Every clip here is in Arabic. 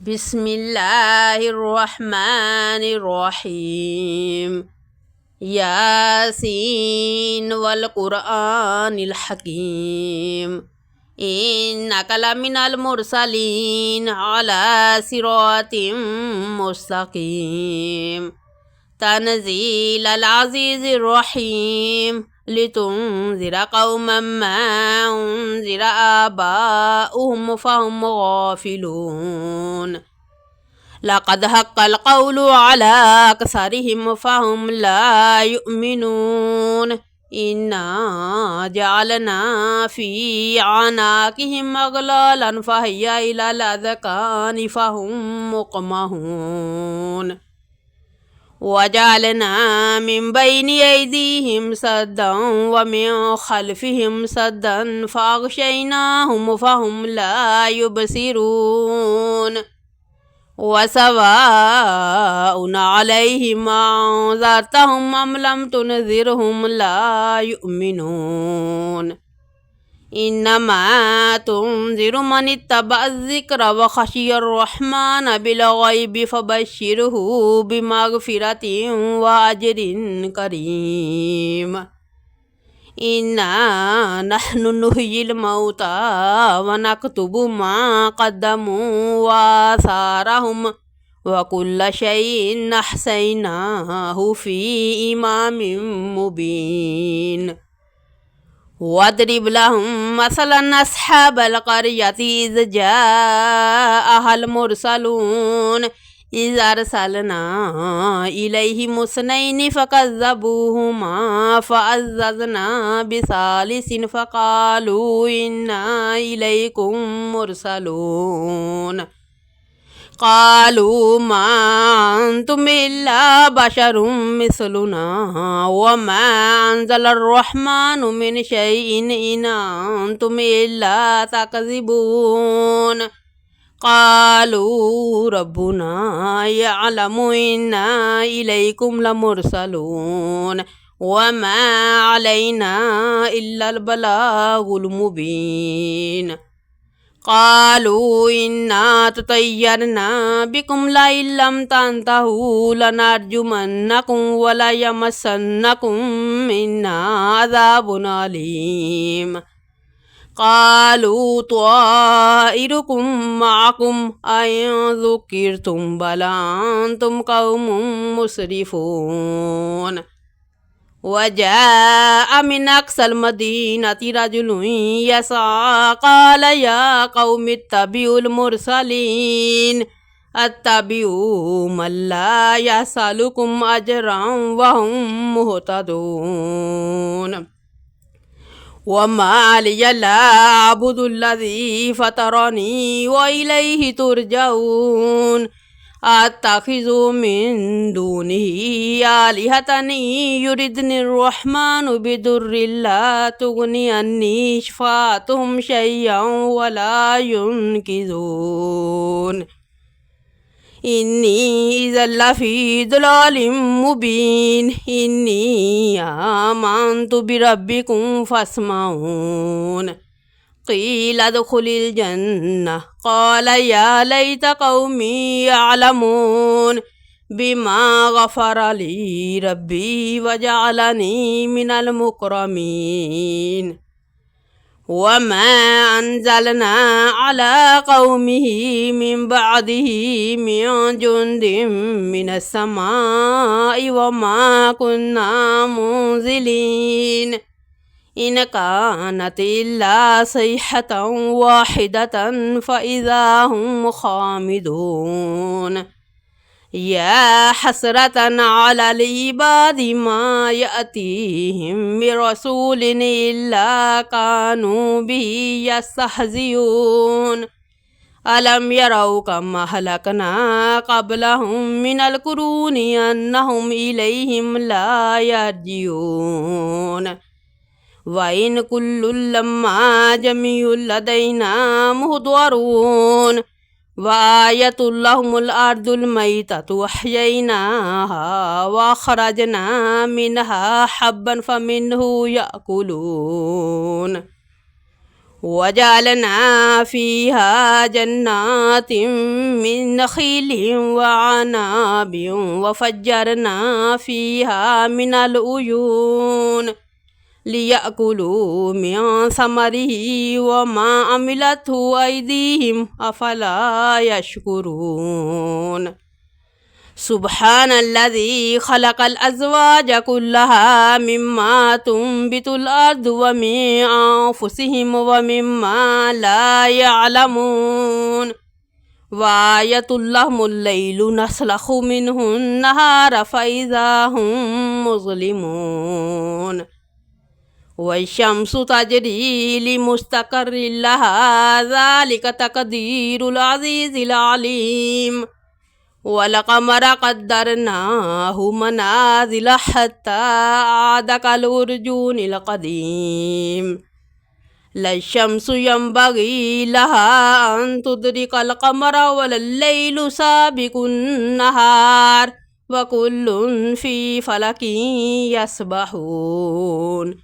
بسم الله الرحمن الرحيم ياسين والقرآن الحكيم إنك لمن المرسلين على صراط مستقيم تنزيل العزيز الرحيم لتنذر قوما ما أنذر آباؤهم فهم غافلون لقد حق القول على أكثرهم فهم لا يؤمنون إنا جعلنا في أعناقهم أغلالا فهي إلى الأذقان فهم مقمحون وجعلنا من بين أيديهم سدا ومن خلفهم سدا فأغشيناهم فهم لا يبصرون وسواء عليهم أنذرتهم أم لم تنذرهم لا يؤمنون إنما تنذر من اتبع الذكر وخشي الرحمن بالغيب فبشره بمغفرة وأجر كريم إنا نحن نحيي الموتى ونكتب ما قدموا وآثارهم وكل شيء أحصيناه في إمام مبين واضرب لهم مثلا أصحاب القرية إذ جاءها المرسلون إذ أرسلنا إليهم اثنين فكذبوهما فعززنا بثالث فقالوا إنا إليكم مرسلون قالوا ما أنتم إلا بشر مثلنا وما أنزل الرحمن من شيء إن أنتم إلا تكذبون قالوا ربنا يعلم إنا إليكم لمرسلون وما علينا إلا البلاغ المبين قالوا إنا تطيرنا بكم لئن لم تنتهوا لنرجمنكم وليمسنكم منا عذاب أليم قالوا طائركم معكم أئن ذكرتم بل أنتم قوم مسرفون وجاء من أقصى المدينة رجل يسعى قال يا قوم اتبعوا المرسلين اتبعوا من لا يسألكم أجرا وهم مهتدون وما لي لا أعبد الذي فطرني وإليه ترجعون أتخذ من دونه آلهة يردني الرحمن بضر لا تغني عني شفاعتهم شيئا ولا ينقذون إني إذا لفي ضلال مبين إني آمنت بربكم فاسمعون قيل ادخل الجنة قال يا ليت قومي يعلمون بما غفر لي ربي وجعلني من المكرمين وما أنزلنا على قومه من بعده من جند من السماء وما كنا منزلين إن كانت إلا صيحة واحدة فإذا هم خامدون يا حسرة على العباد ما يأتيهم من رسول إلا كانوا به يستهزئون ألم يروا كم أهلكنا قبلهم من القرون أنهم إليهم لا يرجعون وإن كل لما جميع لدينا محضرون وآية لهم الأرض الميتة وأحييناها وأخرجنا منها حبا فمنه يأكلون وجعلنا فيها جنات من نخيل وعناب وفجرنا فيها من العيون ليأكلوا من ثمره وما عملته أيديهم أفلا يشكرون سبحان الذي خلق الأزواج كلها مما تنبت الأرض ومن أنفسهم ومما لا يعلمون وآية لهم الليل نسلخ منه النهار فإذا هم مظلمون والشمس تجري لمستقر لها ذلك تقدير العزيز العليم والقمر قدرناه منازل حتى عاد كالأرجون القديم لا الشمس ينبغي لها أن تدرك القمر ولا الليل سابق النهار وكل في فلك يسبحون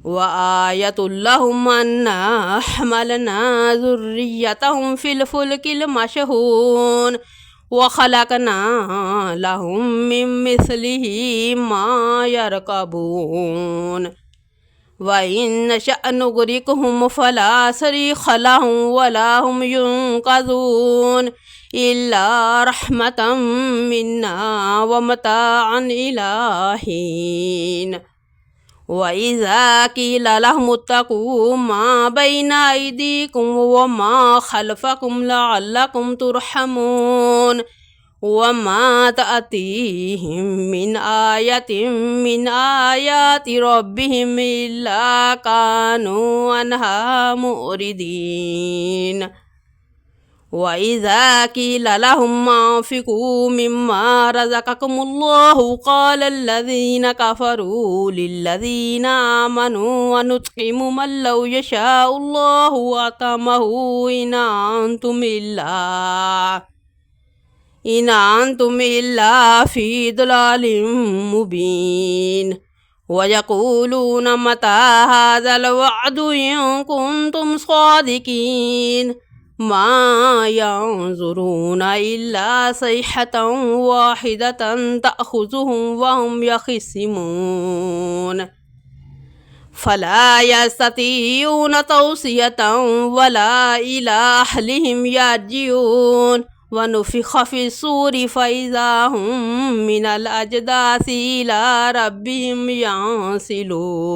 وآية لهم أنا حملنا ذريتهم في الفلك المشحون وخلقنا لهم من مثله ما يركبون وإن نشأ نغرقهم فلا صريخ لهم ولا هم ينقذون إلا رحمة منا ومتاعا إلى حين وإذا قيل لهم اتقوا ما بين أيديكم وما خلفكم لعلكم ترحمون وما تأتيهم من آية من آيات ربهم إلا كانوا عنها معرضين وإذا قيل لهم أنفقوا مما رزقكم الله قال الذين كفروا للذين آمنوا ونطعم من لو يشاء الله أطعمه إن أنتم إلا في ضلال مبين ويقولون متى هذا الوعد إن كنتم صادقين ما ينظرون إلا صيحة واحدة تأخذهم وهم يخصمون فلا يستطيعون توصية ولا إلى أهلهم يرجعون ونفخ في الصور فإذا هم من الأجداث إلى ربهم ينسلون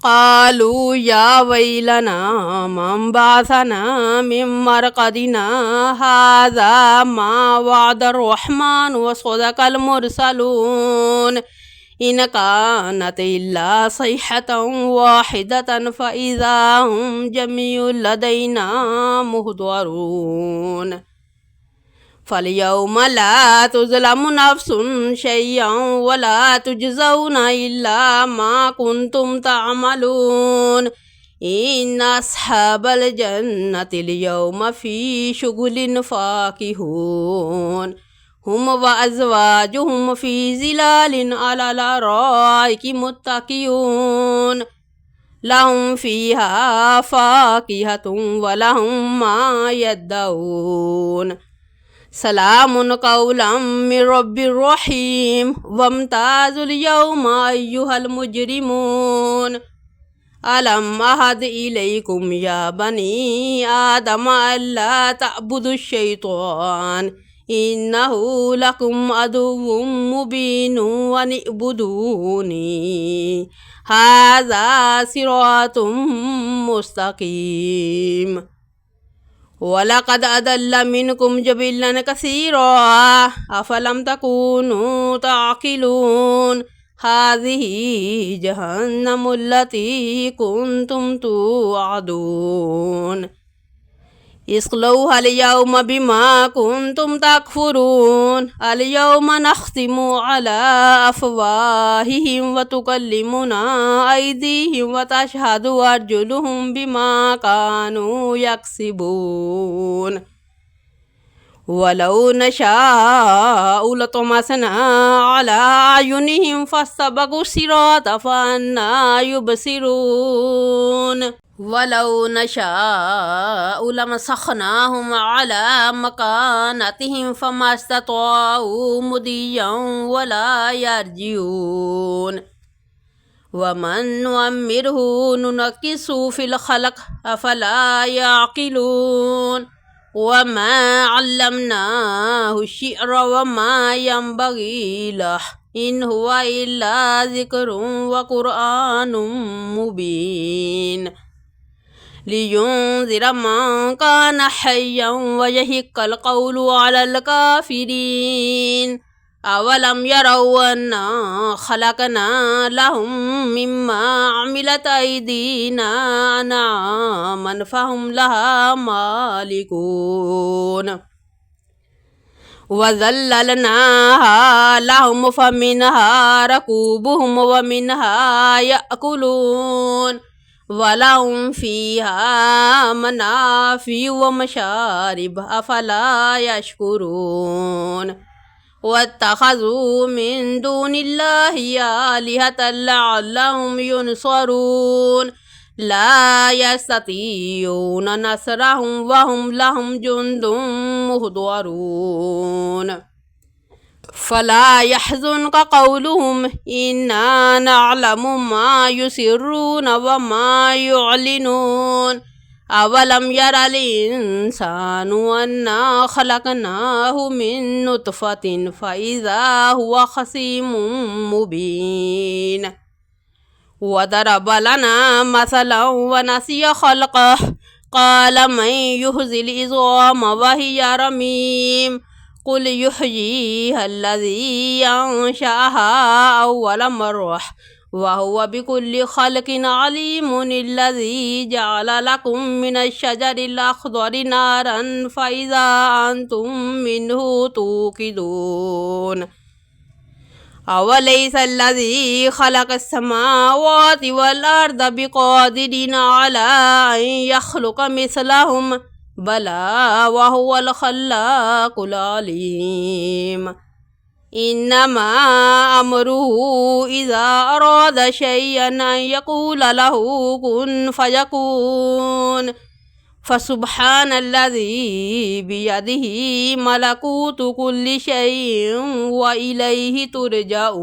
قالوا يا ويلنا من بعثنا من مرقدنا هذا ما وعد الرحمن وصدق المرسلون إن كانت إلا صيحة واحدة فإذا هم جميع لدينا محضرون فاليوم لا تظلم نفس شيئا ولا تجزون إلا ما كنتم تعملون إن أصحاب الجنة اليوم في شغل فاكهون هم وأزواجهم في ظلال على الأرائك متكئون لهم فيها فاكهة ولهم ما يدعون سلام قولا من رب رحيم وامتازوا اليوم أيها المجرمون ألم أعهد إليكم يا بني آدم ألا تعبدوا الشيطان إنه لكم عدو مبين وأن اعبدوني هذا صراط مستقيم ولقد أضل منكم جبلا كثيرا أفلم تكونوا تعقلون هذه جهنم التي كنتم توعدون اصلوها اليوم بما كنتم تكفرون اليوم نختم على أفواههم وتكلمنا أيديهم وتشهد أرجلهم بما كانوا يكسبون ولو نشاء لطمسنا على أعينهم فاستبقوا الصراط فأنى يبصرون ولو نشاء لمسخناهم على مكانتهم فما استطاعوا مضيا ولا يرجعون ومن نعمره ننكس في الخلق أفلا يعقلون وما علمناه الشعر وما ينبغي له إن هو إلا ذكر وقرآن مبين لينذر من كان حيا ويحق القول على الكافرين أولم يروا أنا خلقنا لهم مما عملت أيدينا أنعاما فهم لها مالكون وذللناها لهم فمنها ركوبهم ومنها يأكلون ولهم فيها منافع ومشارب أفلا يشكرون واتخذوا من دون الله آلهة لعلهم ينصرون لا يستطيعون نصرهم وهم لهم جند مهضرون فلا يحزنك قولهم إنا نعلم ما يسرون وما يعلنون أولم ير الإنسان أنا خلقناه من نطفة فإذا هو خصيم مبين وضرب لنا مثلا ونسي خلقه قال من يحيي العظام وهي رميم قل يحييها الذي أنشأها أول مرة وهو بكل خلق عليم الذي جعل لكم من الشجر الأخضر نارا فإذا أنتم منه توقدون أوليس الذي خلق السماوات والأرض بقادر على أن يخلق مثلهم بلى وهو الخلاق العليم إنما أمره إذا أراد شيئا أن يقول له كن فيكون فسبحان الذي بيده ملكوت كل شيء وإليه ترجعون